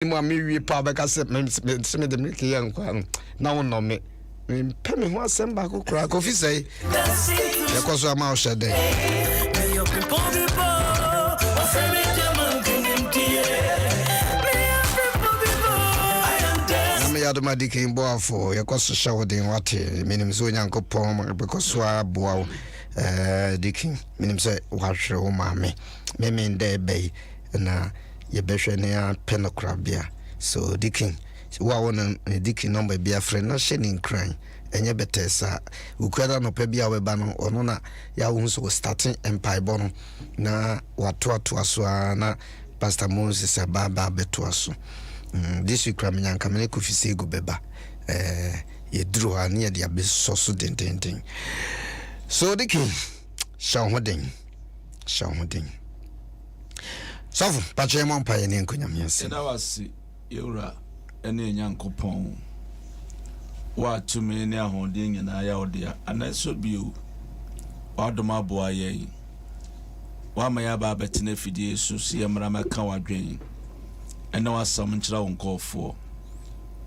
me we pa beka se me de me ke yankwa na wo no me pe me ho asem ba ko kura ko fi sei e ko so ama o shede me Adom Ahengua bo afo ye ko so shawo den wate minim so Nyankopon because so aboa dikin minim se wahwe wo ma me nde be na ye behwe ne a penokra bia so dikin wa wona dikin number bia friend na shenin crying enye betesa ukwada no pa bia we ba no ono na ya wo so starting empire bono na watoato aso na Pastor Moses baba beto aso this week ram nyanka me ko fisi ego beba ye duro ani ye dia be soso den so dikin shawhodin Sofo, pache mo mpa ye ne nkonya miase. Na wasi yewura ene Nyankopon. Wa tumi ne ahode nyina ya odia. Anaso bio. Wa dom aboa ye. Wa ma ya ba betene fidie so se yemra meka wadwen. Ene wasam nkyira wo nkofo.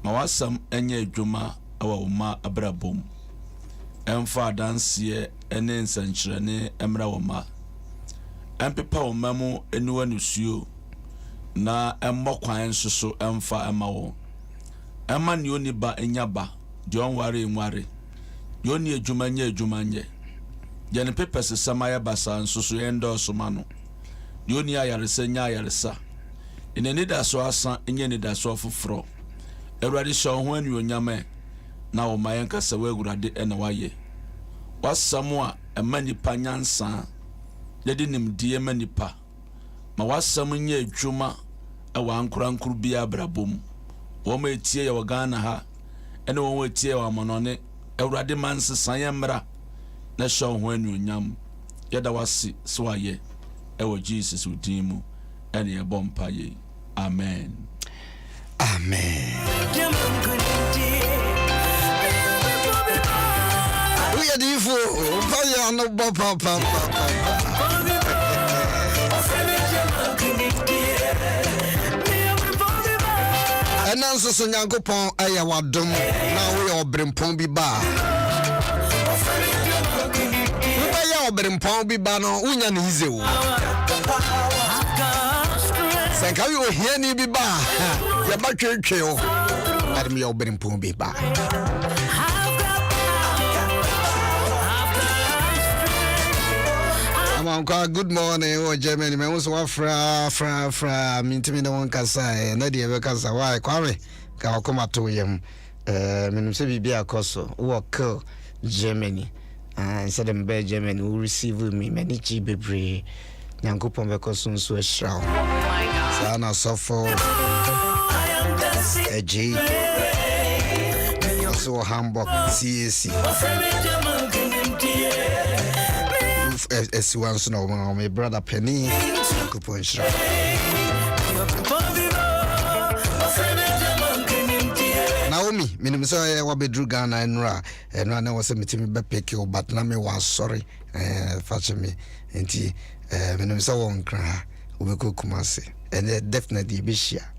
Ma wasam enye adwuma awa wo ma abrabom. Emfa adanse ene nsankyira ne emra wo ma. Empepa wo mamu enuwa nusuo na emmokwan soso emfa emawo ema ni oni ba enyaba de onware enware de oni adwuma nye je ne pepa sesama ya basa nsoso endo soma no de oni ayaresa nya ayaresa ene ni da so asa enye ni da so foforo Ewurade sho ho anu onyame na wo mayen kasa wa Ewurade ene waye wasamu a ema nipa nyansa yedi nimdie manipa ma wasam nya adwuma awa ankurankuru bia brabom wo ma etie ya wagana ha ene wo etie wa monone Ewurade mansesan ya mra na sho ho anuonyam yeda wasi so aye ewo Jesus udimu ene ye bompa ye amen we are the fool fire no papa Ananso so Nyankopon aya wadom na wo ye obrempon bi ba wo ya obrempon bi ba no unya ne hize wo senka wi ohia ni bi ba ya ba twetwe wo adem ya obrempon bi ba good morning, oh Germany. Me was fra. Mintimi na won kasa na de be kasa why kwame ka okoma to yem. Me se bibia akoso work Germany. Instead of be Germany will receive me many chi bebre. Nyankopon be koso nso ahira. Oh my God. Sana sofo. Appiagyei. So Hamburg CAC. S1 so no my brother Penny coupon shop Naomi minim so wa bedru Ghana enra na was meeting be pick you but na me was sorry fache me enti minim so won kra obeko kumase and definitely be share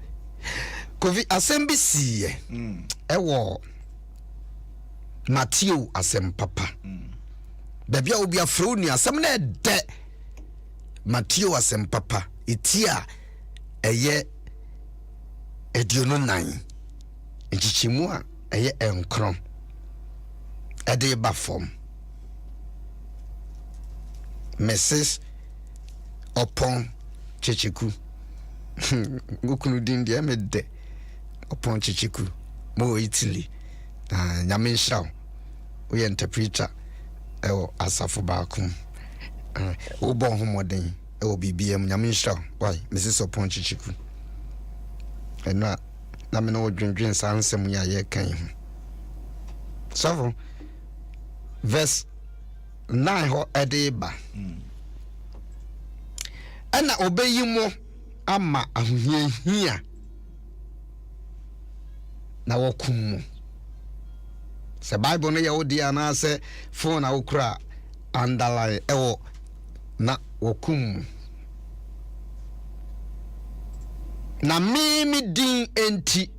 kovi assembly see ewo Matthew asem papa Babia obi afro ni asem na de Matthew asem papa etia eye ediono nan enchichimu a eye enkron ede ba form Mrs. Opon Chichiku ngukunu din de emede Opon Chichiku mo Italy nyame nshraw we interpreter ewo asafo baakum wo bon homoden ewo BBM nyame nshraw why Mrs. Opon Chichiku ena na me no dwendwen sansem ya ye kan ho so verse 9 ho edeba ena obeyimo ama ahohiahia na wakum se Bible no ya odi ana se phone awukra underline ewo na wakum na mimi din enti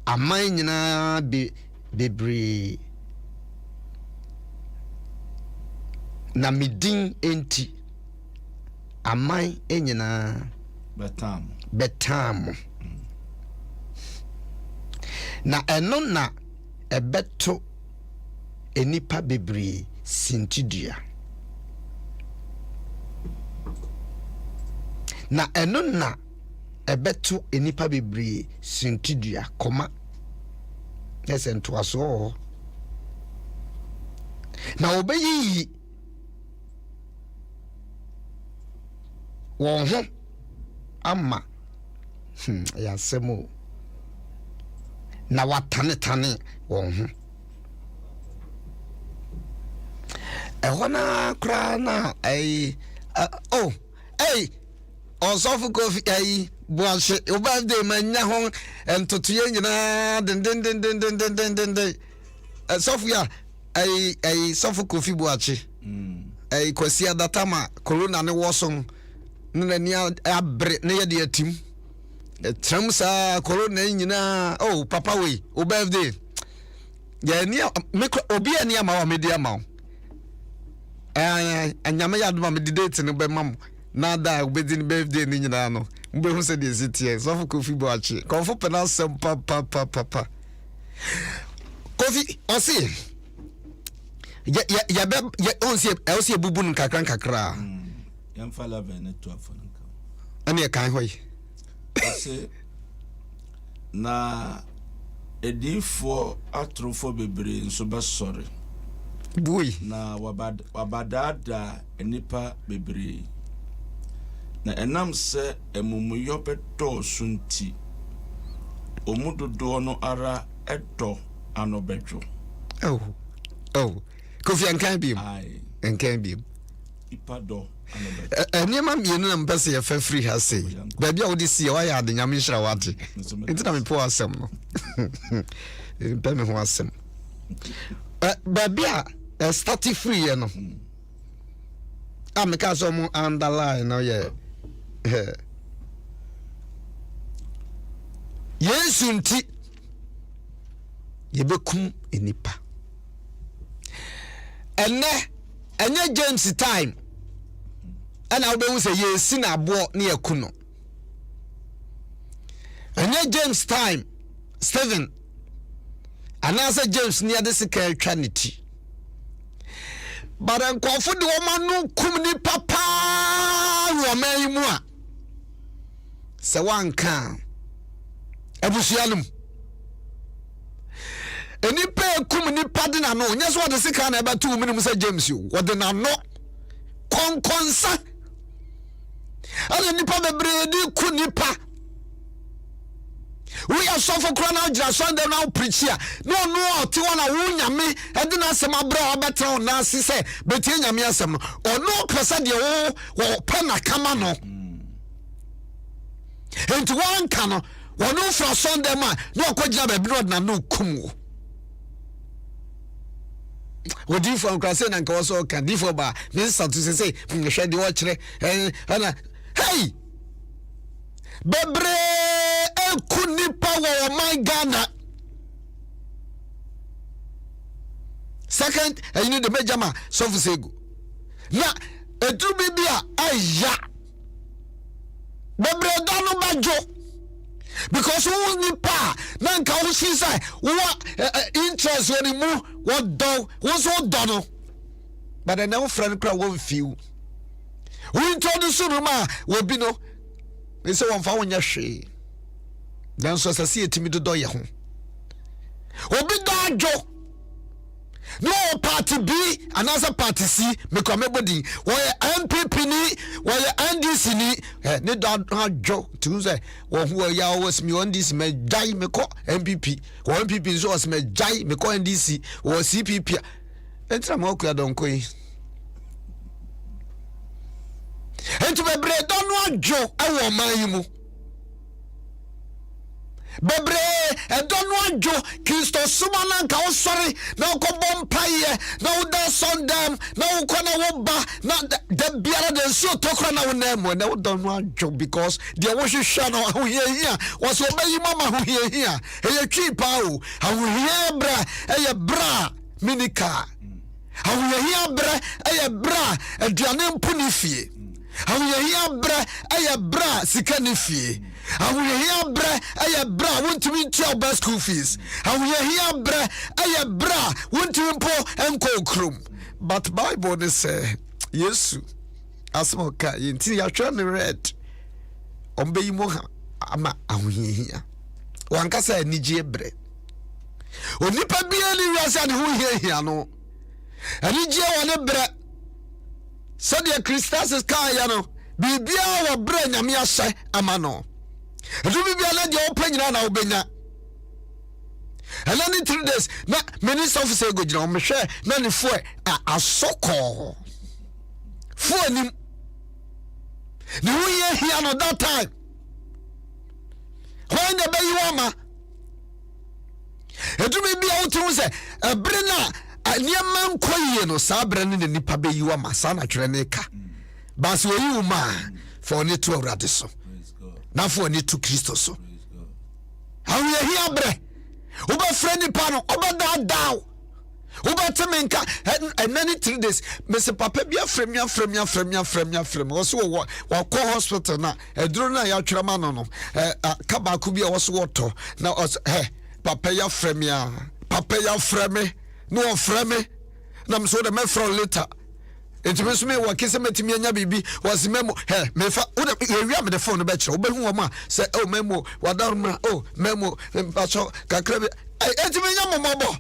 aman nyina bebre na midin enti aman nyina betam na eno na ebeto enipa bebre sintidua na eno na ebeto enipa bebre sintidua koma esento aso na obeyi won ho ama ya semo na watane won ho ehona kra na osofu kofi buashe obade manya ho entotoye nyina den sofu ya sofu kofi buache kwasi adatama corona ne woson nani abre ne yede atim tramsa corona nyina papa we o birthday ya ni obi ani ama wa media ma anyama ya do ma me date ne be mam na da obedin birthday ni nyina no mbe hu se de sitie so fu kofi bo achi konfo pena sem papa kofi osi ya be onsi ebubu nkakra yamfa 11 ne 12 nka ani kan hoyi ase na edifo atrofo bebre nso be sori bui na wabadada enipa bebre na enam se emumuyo beto sunti omudodo no ara edo anobedwo kofi ankan biem ipado enema mienu na mpese ye fa free ha sei baabi a wodi sie wa ya de nyame hira wate enti na me po asem no pe me ho asem baabi a start free ye no me ka so mo underline no ye Yesu nti yebekum enipa enye James time ana obewu se yesi na abo ne yakuno enye James time Steven ana se James ne ade sika etwanity baran kofu de o manu kum ni papa wo mai mu a se wanka abusuanum enipa kum ni padina no nya so de sika na eba tu minimum se James yo wo de na no konkonsa ale nipa bebre di ku nipa we are so for crana gira Sunday now preach here no ti wana wo nyame e de na asem abra obetra na asese betie nyame asem no ono pesa de wo pana kama no enti wan kano wono from Sunday man no akogina bebre na no kum wodi for kwase na nka so ka di for ba me start to say hwe de wo kire ana hey bebre ekuni power of my Ghana second you need the major so for sego na etu bibia aya bebre danu bajo because who nipa na nka wo sisa wo interest when mu wo do wo so do no but then no friend kra wo feel we introduce ruma wo bi no we say won fa wonya hwe dan so sase etimi do ye ho obi do ajo no party B another party C me come body wo MPP ni wo NDC ni ne do ajo tu say wo hu ya was me NDC me jai me ko MPP wo MPP so was me jai me ko NDC wo CPP entra ma okuya don ko yi entu bebre don no ajo awo man yi mu bebre don't want Joe, Christo Sumana, sorry, no Cobom Paye, no da Sondam, no Kona, not the beer than so Tokana name when they don't want Joe because there was a shadow who here was obey Mama who here, a cheap how here bra, minica. How we hear bra, a Janem Punifi. How we hear bra, Sikanifi. How we hear bra, want to meet your best school fees. How we hear bra, want to import and call crum. But Bible say, yes, Asmoka, you see, you're trying to read. Obey Moha, Ama, here. One can say, Niger bread. When you pay me any reason who here, no. And you want a bread. So the Christus is Kayano. Be our brain, and me say, Amano. And you be a lady open on our benya. And then 3 days, not many officers go down, Michelle, none of four are so called. For him. The way he at that time. When the Bayama. And you may be out to say, a brenna. Near man quay no sabran in the nipabe you are my son at Reneka. Bas were you man for need to radiso. Now for need to Christos. How we are here, bre? Uber friendly panel, over that down. Uber Temenka, and many 3 days, Mr. Papa be a frame. Also, what call hospital now, a drone, I outramano, Kabakubia was water. Now, Papa ya frame. No frame. Nam so the me from later. It means me wa kese metimi anya bibi was memo. Hey, me fa we am the phone be kire. Obehu ma say oh memo wadarma oh memo bacho kakra. Etimi nya momobo.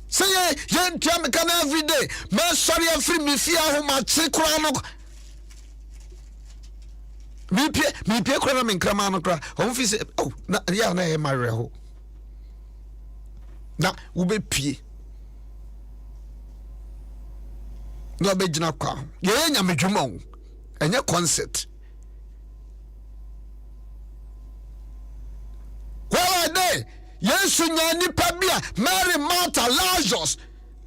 Say ye ntia me kan every day. Me sorry free me fia ho ma chekura no. Me pie kura me nkrama no kra. Ho fi say oh na ya na e marry ho. Na ube pie no be gina kwa ye nya medwuma wo enye concert why dey yesu nya nipa bia Mary Martha Lazarus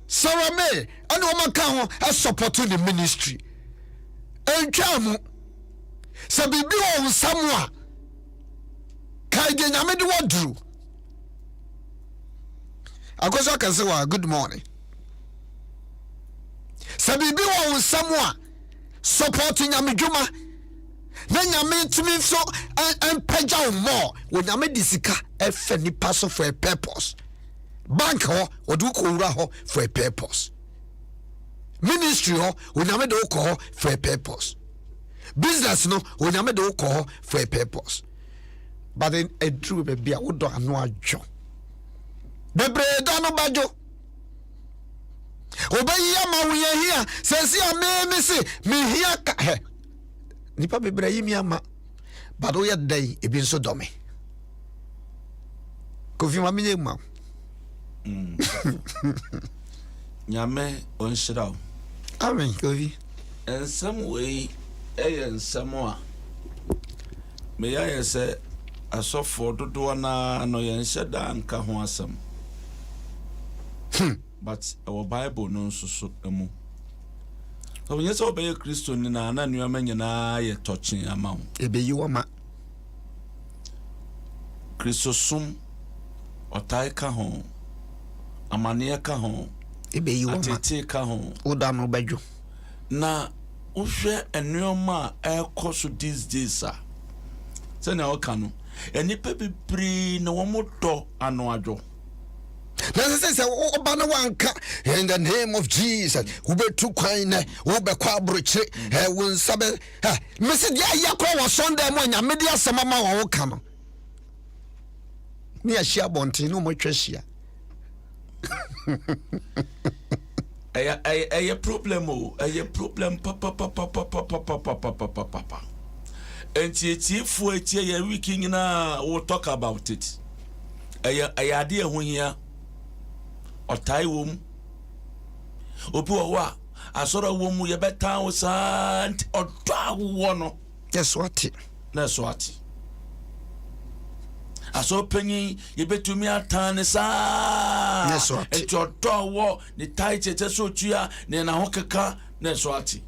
Sarah May and woman kan ho e support the ministry entwa mu se bibi wo samwa kai de nya me de wodru Akoso can say, well, good morning. Sabibi wa Samoa supporting Yamijuma. Then Yami to me so and Peja more when Yami disika any pass for a purpose. Bank ho or do Kura ho for a purpose. Ministry ho when Yami do call for a purpose. Business no when Yami do call for a purpose. But then a true baby, I would not know a job. The bread on bajo. Obey yama we are here. Says ya me say me here ka. Nipa bebre yi mi ama. But we are day e bin so domi. Kofi ma me ma. Nyame on shiraw. Amen Kofi. In some way in Samoa. Me I say asofo dodo na no yen sheda nka ho asem. But our Bible no so emu. So when you say obey Christo ni na nnuama nyina ye touching amount. Ebe yi wo ma. Christo sum otai ka ho. Amane ka ho. Ebe yi wo ma. Atete ka ho. Oda no badwo. Na uhwe nnuama ekoso these days a. Se na o ka no. Enipa bibiri na wo modo ano adwo. Let's say, Obana Wanka, in the name of Jesus, who be too kind, who be quabriche, when Sabe, Mrs. Yakro was Sunday morning, media Samama or Kano. Near Shabonti, no more treasure. A problem, papa. And if for a year, we king will talk about it. A idea when here. Or tie womb. Opuwa, I saw a woman you better was or draw one. That's what. That's what. aso panyin yebetumi atane sa ento wo ni taitete so tua ne na hokeka ne so ati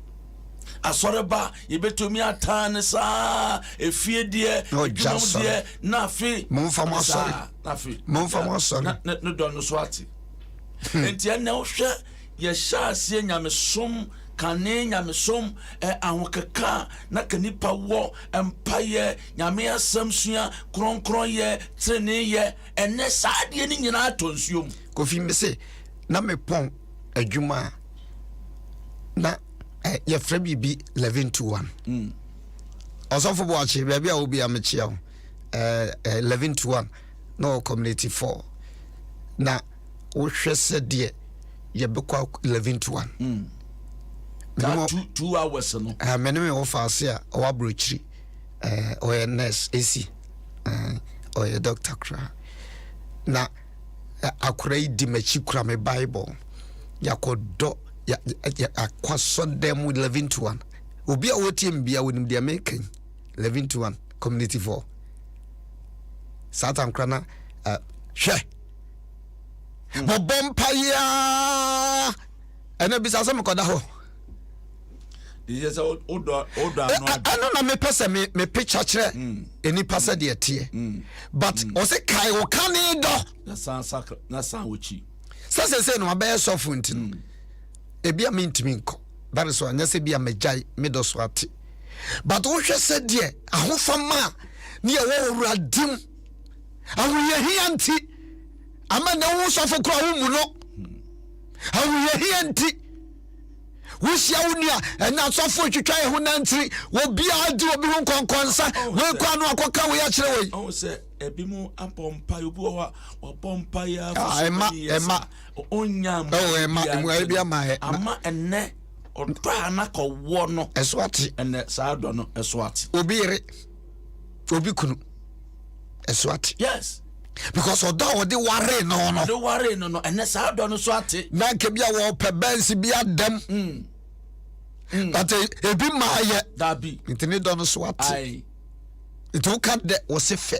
asoreba yebetumi atane sa efiedie odwamde na fi momfamo asore na fi momfamo asore no do no so ati enti ene wo hwe ye sha asie nyamesom kane nyamesom ahokeka na kanipa wo empaye nyame asam sua kronkron ye trene ye ene saade ni nyina atonsuom kofi me se na me pon adwuma na ye fra bibi 11 to 1 osofo bo achi bia obi amechia 11 to 1 no community 4 na wo hwese de ye bekwa 11 to 1 2 hours no mene me office a o abrochiri o nurse AC o doctor kra na akura di machi kura me bible yakodo ya akwaso dem 11 to 1 obi a wotie mbia wonim de American 11 to 1 community 4 satan kra na hwe bobompa ya ena bisa se mekoda ho yes odo ano na me pese me picture kire eni pase de tie but o se kai wo kan do na san wochi se no abaye sofu ntin ebia mentimi nko that is why anya se bia megai me do so ate but wo hwe se de ahofama ne ye wo wuradim awoye hianti ama na wo sofu kro wo mu no awoye hianti wusia unia na sofo twitwa ye ho nantiri wo bia adi obi ho konkonsa we kwa no akoka we ya kire we o se ebi mu apompa obi wa pompa ya ema onyam ema ebi ama enne otwa na ko wo no eswati enne saa do no eswati obi ire obi kunu eswati yes because odo odi ware no enne saa do no so ate na ke bia wo pe bensi bia dem but ebi maaye dabi intini do no so ate ai itu ka de wo se fe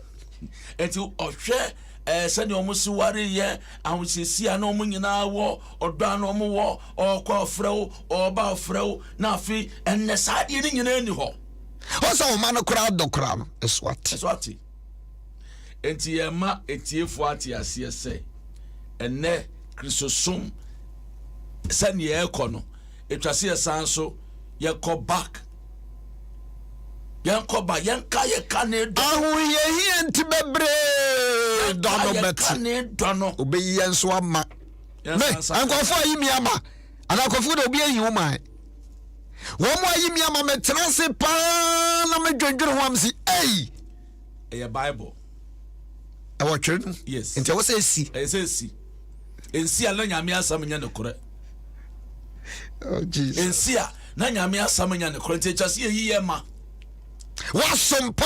enti ohwe sani omusi ware ye ahosesi ana omu nyina wo odo ana omu wo okwa ofrew oba ofrew na afi enne saa de ni nyina ni ho o so o man kura do kura no eswati enti ema etiefo ati ase se enne kristosom sani ekono etwase sanso ye ko back yanko ba yanka ye kanedo ahu ye hienti bebre dono bet kanedo obe yenso ama me ankofo ayimi ama anakofo de obi eyi wo mai wo mo ayimi ama me transe pa na me dwodworo ho amsi e bible awo twenu yes enti wo se si ensi ala nyame asam nya ne kore oh jesus ensi a na nyame asam nya ne kore enti chase ye yema wasompa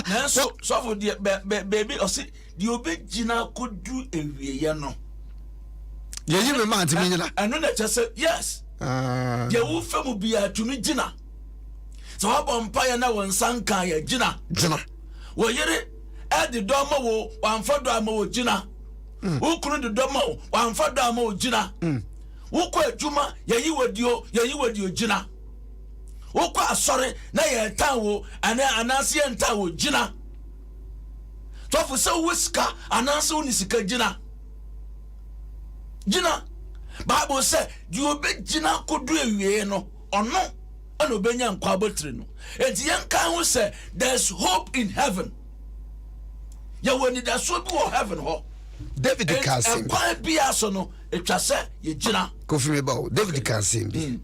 na so for the baby osi di obegina kodu ewieye no ye me ma ntimi nyina eno na chase yes ye wo fam bia tumi gina so abompa ya na wonsanka ya gina wo yere edi domo wo wanfado ama wo gina ukunu de domo wanfado ama wo gina ukọ adwuma yeyi wadio gina ukọ asore na ye tawo anase ye ntawo gina tofu se wiska anase unisika gina bible say di obe gina kodu ewie no ono ana obenya nkwa abotire no enti yanka ho say there's hope in heaven ya woni da so bi wo heaven ho David Kasim kwa bia so no etwase ye gina kofi me ba David Kasim bi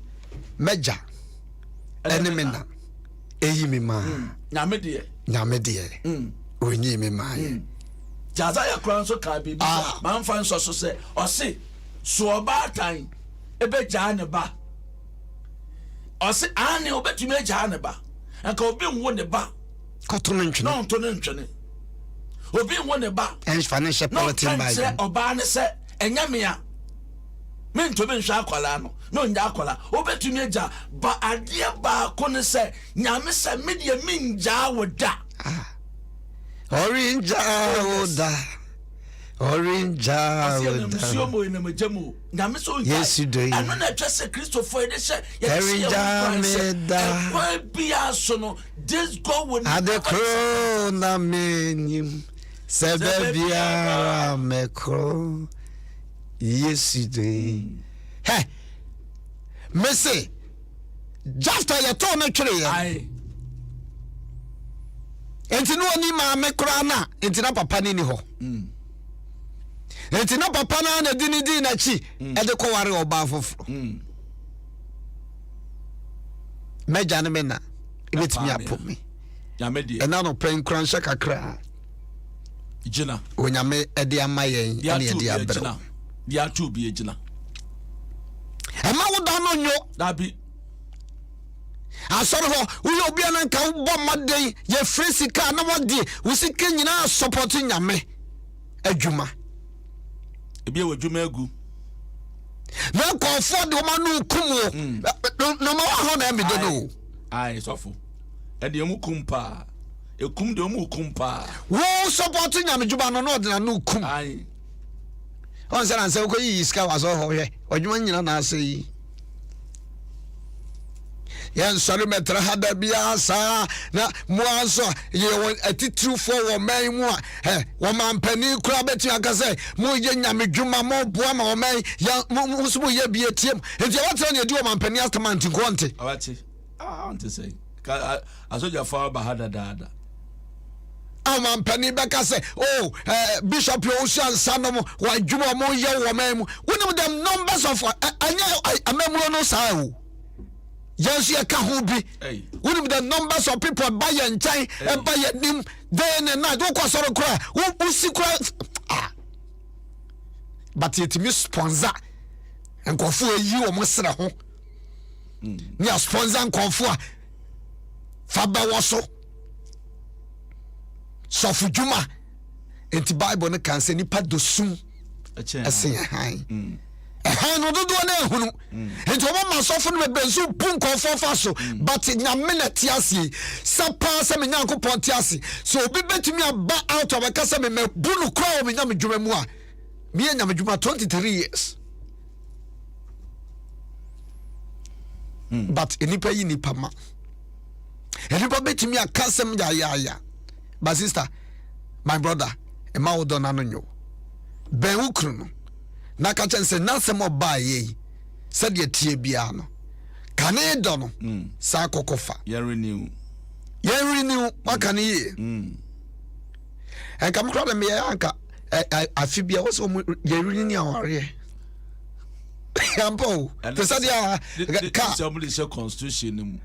meja enemena eyi me ma nyame de onyi me ma jaza ya kran so ka bibi man fan so se o se so oba tan ebe ja ne ba o se ane obetumi ja ne ba anka obi nwo ne ba kotono ntwene no to ne ntwene obi nwo ne ba financial policy by no oba ne se enyamea me ntobe nhwa akwala no no nya akwala obetumi eja ba ade ba ko ne se nyame se media minja woda Orange Oda. Orange Oda. Yes, you do. I'm not just Christopher. Orange Oda. This go with the corona menu. Sebebia Mecro. Yes, you do. Hey, Missy. Just a ton of tree. Enti no ni ma me kura na enti na papa ni ho enti na papa na di na chi e de ko ware oba foforo meja ne me na e betimi apo me ya me di e na no pen kura nsha kakra gina onyame e de amayen e ne de abre ya tu bi gina e ma wo da no nyo da bi asoro ho wo obi an kan bo maden ye free sika na wodi wo sika nyina support nyame adwuma ebi e wadwuma agu na ko for de ma no kumo no ma ho na me do no ai sofo e de mu kumpa e kum de mu kumpa wo support nyame dwuma no no de na no kum ai on se na se ko yi sika wa so ho hwe adwuma nyina na ase yi yan sorry metra hada bia sa na muanso ye atitru for wo man mu a wo man pani kura beti akase mu ye nyame dwuma mo boa ma wo man ya mu so ye bia tiem enti what na di wo man pani askama nti konte awati want to say asoja fa ba hada dada man pani beka say oh bishop yo shan sanom wa dwuma mo ye wo man mu wonim them numbers of anya amemuro no sa o yes, you can't be. One of the numbers of people buy and chai and buy a nim day and night. What was our cry? Who see cry? But it means sponsor and go for you almost at home. Near sponsor and go for Faba Wasso Sofujuma and the Bible can say Nipa do soon. I say, hi. No do na hunu enti o ma sofo no bebensu pun konfo faso but nya minute ase sapa se me nyankopon ti ase so obi betumi aba out of kasa me bunu kwa o me nya me dwuma mu a me nya me dwuma 23 years but enipa yi nipa ma enipa betumi akasem ya but sister my brother e ma wodo na no nyo ben ukru no na ka chense na se mo ba ye se de tie bia no kane do no sa kokofa ye renew maka ne ye en kam kra me anka afibia wo so ye renew aware ampo te sa dia ka the constitution mu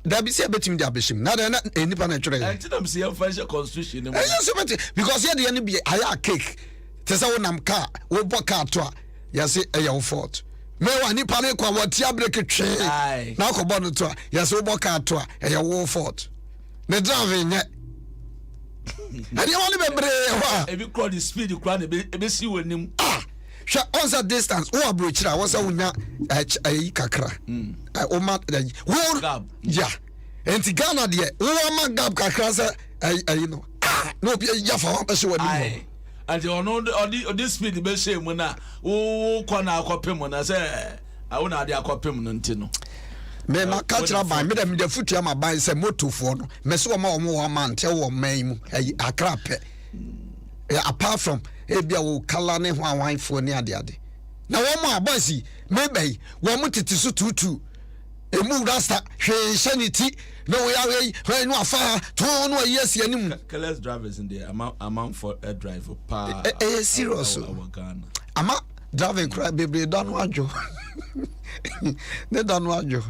da bi se betim dia beshim na da enipa na twere and them say financial constitution mu because ye de ne bi aya cake tesa wonam car wo boka to a yase eya fault me wa ni pare kwa watia break twe na ko bono to a yase wo boka to a eya wo fault me drive nye ani woni bebre wa e bi call the speed kura na be si wonim sha on that distance wo abrochira wo sa wonya ayi kakra o ma wo ya enti Ghana de wo ma gap kakra sa ayi no no bi ya fa wa be se wonim and this speed be shame na wo kwana akopem na say I wona ade akopem no ntino me ma kachira ban me dem de futu ama ban say motofo no me so ma wo ma nte wo man mu akra pe apart from ebia wo kala ne ho awanfo ne ade na wo ma abasi me bai wo mu titisu tutu emu rasta hwe shanity no we are no afa to no yes anim careless drivers in there amount for a driver pa serious ama driving cry baby don wajo ne don wajo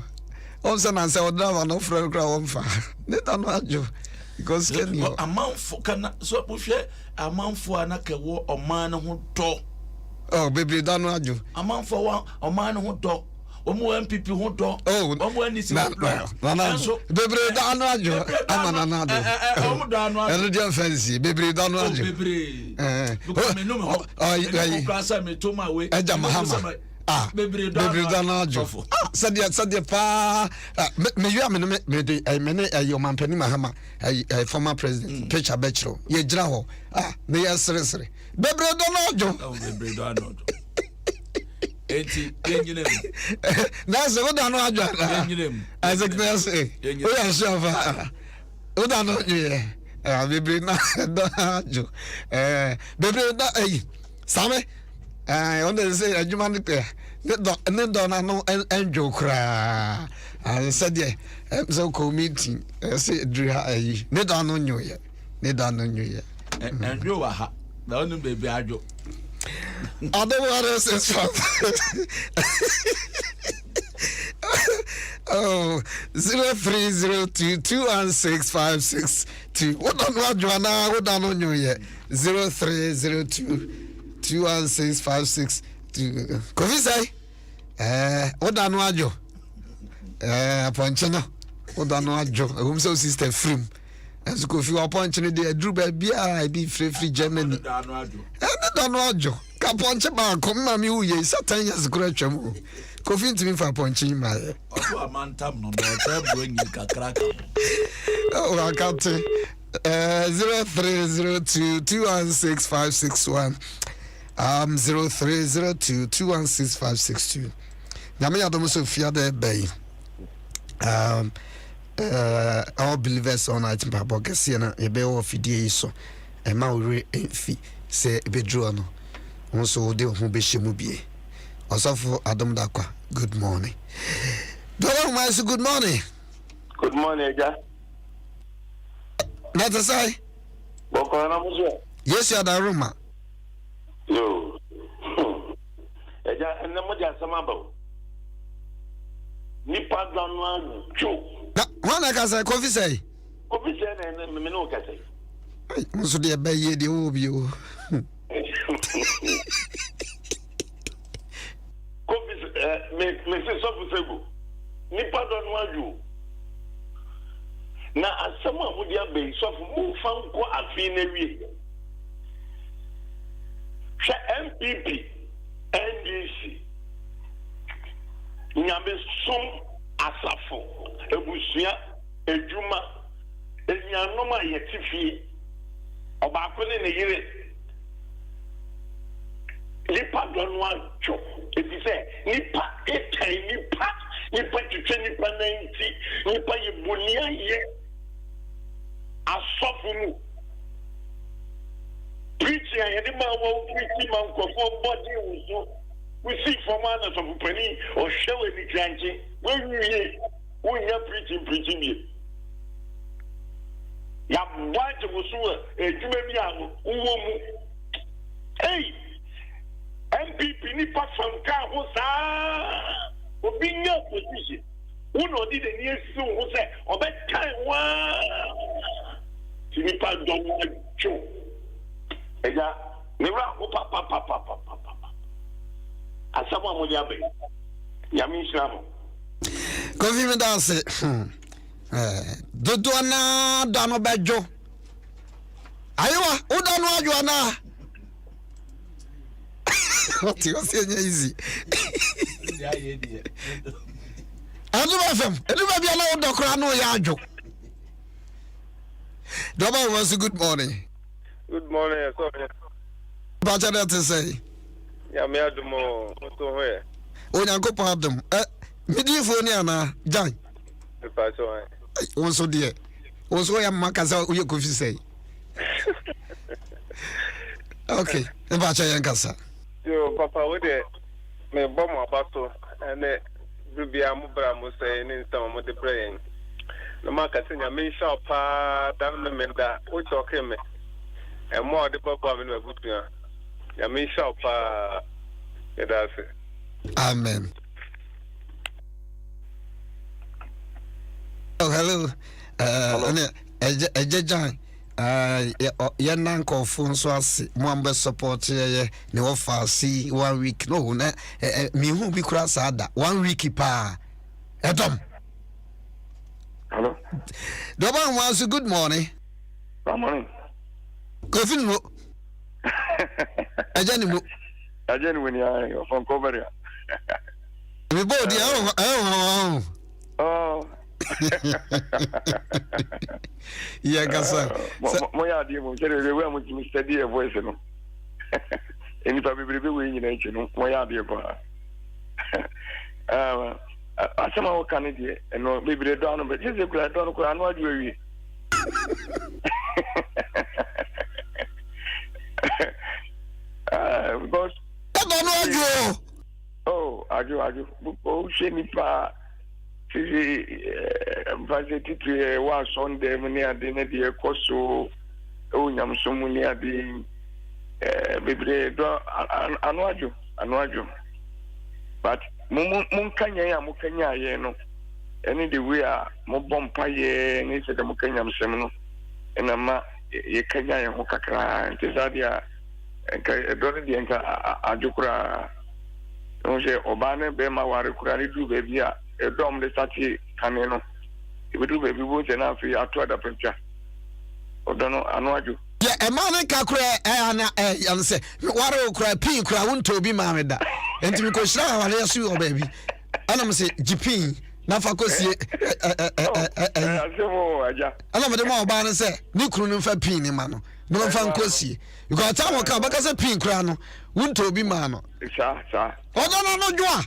on say na say o driver no friend cry on fa ne don wajo because can you amount for can so puhwe amount for anaka wo oman ho do oh baby don wajo amount for oman ho do omo MPP ho do omo anisi na bebre da anu ajo amana na do omo do anu ajo enu dia fancy bebre da anu ajo bebre because me no me ho class me to my way Adom bebre do na jo sadia pa me yu amene me de ayo mampani mahama former president picture bechro ye gira ho me ya sere bebre do na jo bebre do na jo eti yenyinem na so do na jo yenyinem Isaac na say o ya shafa o da no ye bebre na do na jo bebre da same on the say adwuma ne pe ne do na no enjo kra said ye so committee say dra ne do no nyo ye enjo wa ha na onu bebi ajo Adom 0302216562. What on Joanna? What on you yet? 0302216562. Kofi say, what on wajo? Ponchena. What on wajo? Home so sister free. As Kofi wa ponchena dey drew baby be free Germany. Don't wajo. Ka ponche ba kom na mi uye satan yes kura twam. Kofi ntimi fa ponche ma. Oso amantam no na ta bronyi kakra ka. Oh, I can't 0302216561 0302216562. Nyame Adom so fia de bay. All believers on item papa kese na ebe o fidie so e ma ore enfi se bedru no onso de ho be shemu bie osofo Adom dakwa. Good morning. Brother Miles, good morning. Good morning, Eja. Not to say? Yes, you are the room. Yo. Eja, and the Moja Samabo. Nipa Donwan Chu. One I can say, coffee say. Coffee say, and Minoka say. So dear bay ye the Obio. Mrs. Sofusebu. Nipa Donwan Chu. Na asama mu dia be so fu fan ko afin wi hwe MPP NDC nyame som asafo ebusua ejuma enyanom a yetifie obako ne yire nipa donwa jo ebise nipa etai nipa twetwe nipa 90 nipa yebunia ye asofumu preaching and the man will preach man body uso we see from man of penny or show any cranky when we are preaching me ya want to so e tumemi anu uwomu hey MPP ni pa fanka ho sa obinya position uno di de ni esu ho se obekan wa nipa donwa jo eja nira ko pa asama mo ya be ya mi islam Kofi me dance dodo na dano bejo ayiwa o dano ajo na what you say easy ya ye die Adom FM edu bia na o dokra na o ya ajo Double was a good morning. Good morning, sir. But I to say, Ya me adumo to where? Oh, Uncle Padum, Midifoniana, John. If I saw it. Also, dear. Also, I am Makaza, you could say. Okay, the Bacha Yankasa. Yo, Papa, with it, me bomb a battle, and the Rubia Mubra must say in some of the praying. No market in your main shop, down the menda, which okay me, and more the papa in a good year. Your main shop, that's it. Amen. Oh, hello. John. Your uncle phone so as one support ye no far see 1 week. No, me who be cross ada 1 week pa. Adom. Hello. Doban was a good morning. Good morning. Coffin mo. Ajani mo. Ajani when you are from Coveria. Me body Oh. Yeah, gasa. Moya di mo chere we am to study a voice no. Eni pa bibiri we nyina echi no moya di pa. Asama wo kan di no bibiri do no be jese kula do no kula no adu wi. Because aju o she ni pa Vazetiti was on the near dinner, dear Cosso, Onyam Sumunia, the Bibre, Anwaju. But Munkanya, Mukanya, any the way are Mobompaye, and it's a Mukanyam Semino, and Ama Yakanya and Hokakra, and Tesadia, and Donadianka Ajukra, Obana, Bema, Warukura, do baby. Adom the Sati Caneno. If we do baby wood and after you are to the picture. Odono Anwaju. Yeah, a man kakra and say, Waro cry, P cry, won't to be mamma. And to because now I you, baby. And I'm say, GP, Nafakosi. I know the more banner say, Nukrun for Pin, Mano. No Fancosi. You got time will come because a pin crano, won't to be mano. Sir. Oh, no,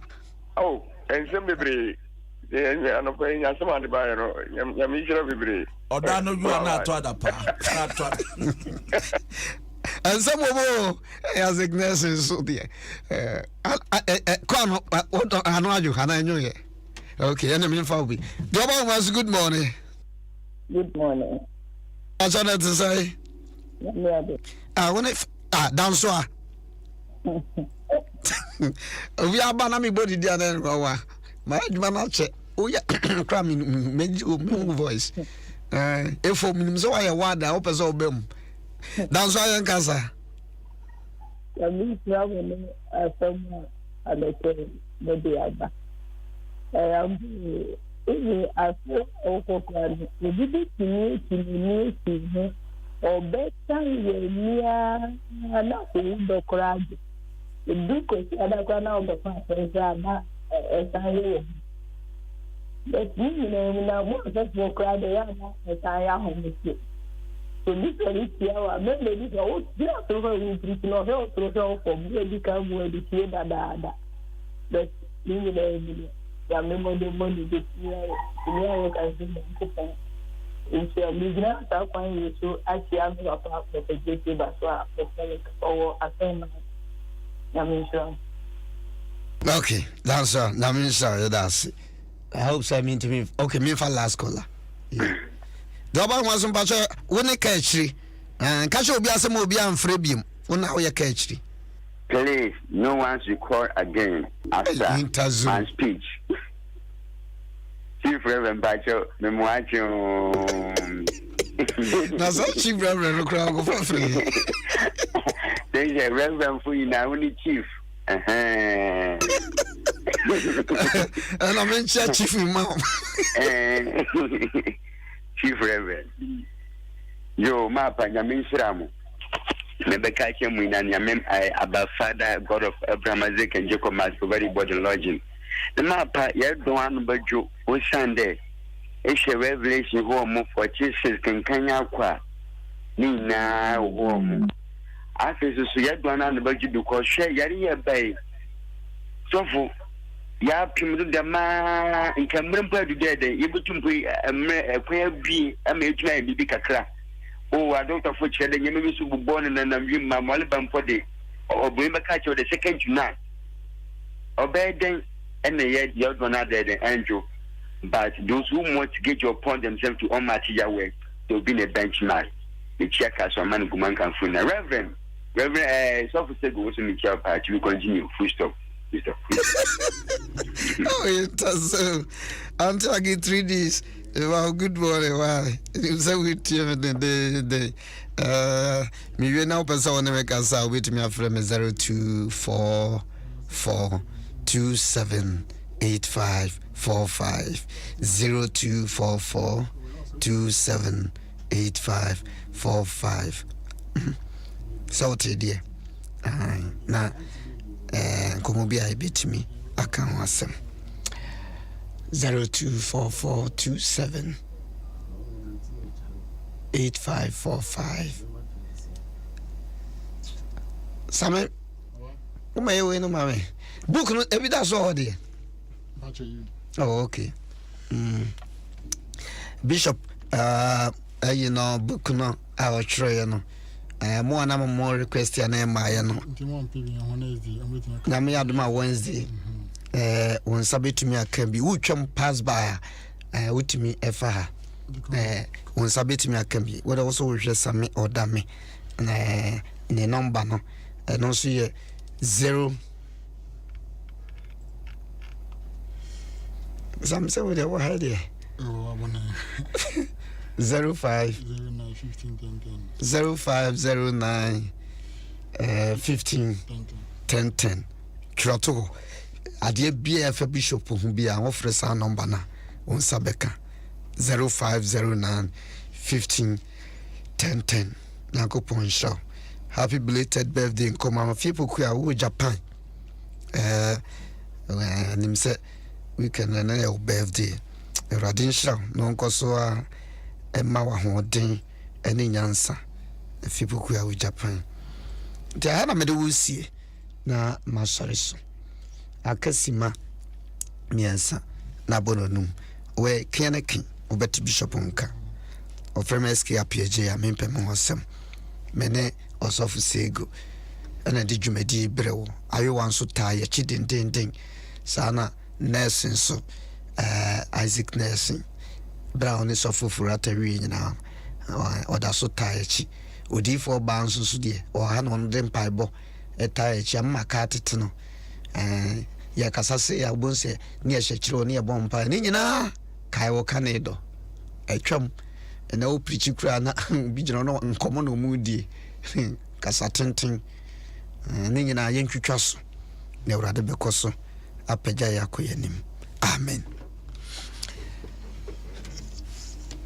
oh. And some baby, and I'm paying as someone to buy Yamisha baby. Or Dano, you are not to other part. And some more as Ignace so dear. Come, what I know you, and I know you. Okay, and I'm in Fabi. Global was good morning. Good morning. I wanted to say, I want it down so. We are banami body the other my manager. Oh, yeah, cramming made you voice. If for me, so I want the opposite of them. That's why I'm Casa. I mean, someone and I say, maybe I am. I feel also crying. We did it to me, or better, near enough in the crowd. The Duke other corner of the past are but now more just walk around the entire home with you. So this is here, maybe the old dear to her will be no help to her for me become where the kid that. But you remember the money this year, I think in your business, I'll find you so as you have a part of the JT Baswa or a family. Okay, that's that means that's. I hope so. I mean to me. Okay, me for last caller. The other one was some patch. When a catchy and catch will be as a mobile and freebium. When now you catchy. Please, no one should call again after my speech. Chief Reverend Bacho, Memoacho. Now, so Chief Reverend, crowd go for free. There's a Reverend for you now, only Chief. And I'm in church, Chief Mom. Chief Reverend. Yo, Mapa, Yamin Shramu. Rebecca came in and Yamin, Abba Father, God of Abraham, Isaac, and Jacob, must provide body lodging. The Mapa, you don't want but you, O Sunday. It's a revelation home for Jesus, can Kanya. Nina, home. After so you don't want but you because share Yari Bay. So for ya Pim the man in Cameron together, able to be a queer bee, a major baby cacra. Oh, I don't have which the enemy to be born and I'm you, my Malibam for the or bring a catch of the second tonight. Obey them, and yet you're gonna dead the angel. But those who want to get upon themselves to Almighty Yahweh, they'll be a benchmark. The check as a man who can find a Reverend, Sophie said, was in the chair party. We continue. Full stop. Oh, it was until I get 3 days. Wow, good morning. Wow, it was with you the me now person never can say with me from 0244 278545 0244 278545. So dear. Na komo bi a bit me aka ho asɛm 024427 8545 Same Uma we no mame book no ebi da so hode oh okay Bishop you know book no our tray no more na more request ya na ma ya no na me Adom Wednesday on sabetumi aka bi wutwam pass by wutumi efa ha on sabetumi aka bi whether also hwe same order me ne number no no so ye 0 some say we dey what here 0509 15 10 Trato Adie bia fa bishop hu bia wo frɛ sa number na on sabeka 0509 15 10 Nakopon show. Happy belated birthday in Koma people who Japan and him say we can your birthday Radin show no so Emma wa hoden ene nyansa people who Japan they had a medu see na masoriso akasima miansa na bononum we keneki obeti bishop nka ofremeski Appiagyei amempem hosem mene osofu sego ana di dwumadi brewo ayo wanso ta ya chidendenden sana nursing so Isaac nursing brown is of furata wi nyina oda so ta ya chi odi for banso so de o ha no dem paibo eta ya chi amaka tete no ya kasase ya bonse ne ya hekiro ne ya bompa ne nyina kai wo kanedo atwam na o preach kura na bi gina no nkomo no mudi kasa tenten ne nyina yentwitwa so na Awurade bekoso Appiagyei akoyanim amen.